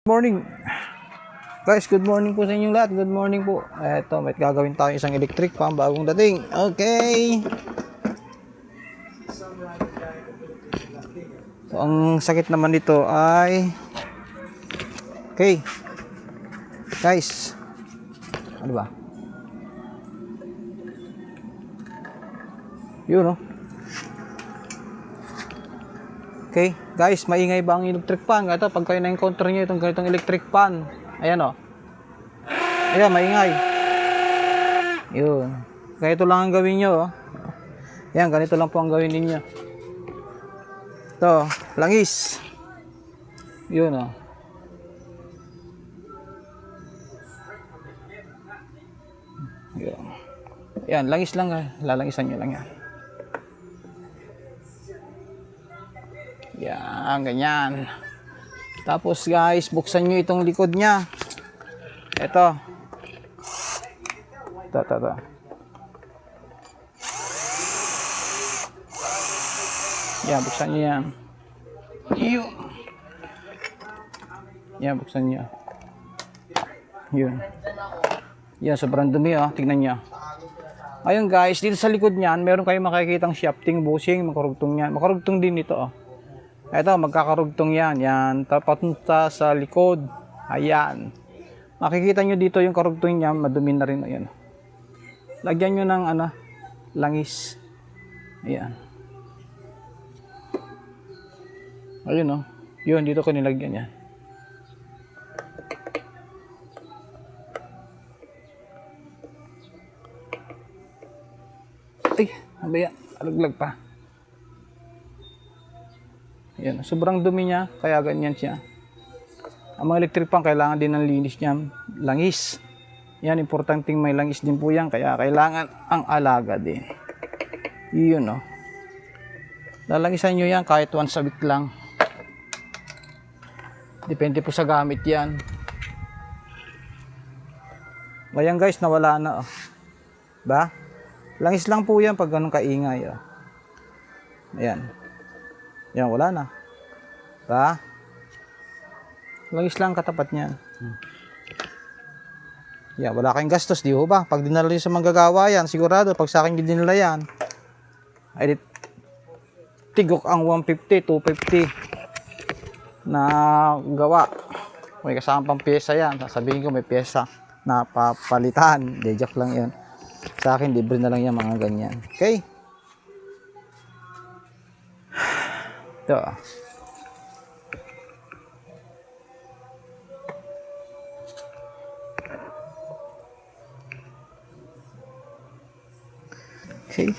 Morning. Guys, good morning po sa inyong lahat. Good morning po. Eto, may gagawin tayo isang electric fan bagong dating. Okay. So, ang sakit naman dito ay okay. Guys. Ano ba? Yun, no? Okay, guys, maingay ba ang electric fan? Ito, pag kayo na-encounter nyo itong ganitong electric fan, ayan o. Ayan, maingay. Yun. Ganito lang ang gawin nyo, oh. Ayan, ganito lang po ang gawin ninyo. Ito, langis. Yun, o. Yun. Ayan, langis lang, lalangisan nyo lang yan. Yan, ganyan. Tapos guys, buksan nyo itong likod nya. Ito. Ito. Yan, buksan nyo yan. Yan, buksan nyo. Yun. Yan, sobrang dumi, oh. Tignan nyo. Ayun guys, dito sa likod nyan, meron kayong makikitang shafting, bushing, makarugtong yan. Makarugtong din ito, oh. Ito, magkakarugtong yan. Yan, papunta sa likod. Ayan. Makikita nyo dito yung karugtong niya, madumi na rin. Ayan. Lagyan nyo ng langis. Ayan. Ayun, oh. Yun, dito ko nilagyan yan. Ay, ano ba yan? Alaglag pa. Yan, sobrang dumi niya, kaya ganyan siya. Ang mga electric fan, kailangan din ng linis niya, langis. Yan, importanteng may langis din po yan, kaya kailangan ang alaga din. Yun, oh. Lalangisan nyo yan kahit once a week lang. Depende po sa gamit yan. Ayan guys, nawala na, oh. Ba? Langis lang po yan pag ganun kaingay, oh. Ayan. Yan, wala na. Ba? Langis lang katapat niyan. Yan, wala kayong gastos, di ho ba? Pag dinala nyo sa manggagawa yan, sigurado, pag sa akin dinala yan, ay tigok ang 150, 250 na gawa. May kasama pang pyesa yan. Sasabihin ko may pyesa na papalitan. Joke lang yan. Sa akin, libre na lang yan, mga ganyan. Okay? Ito. Okay.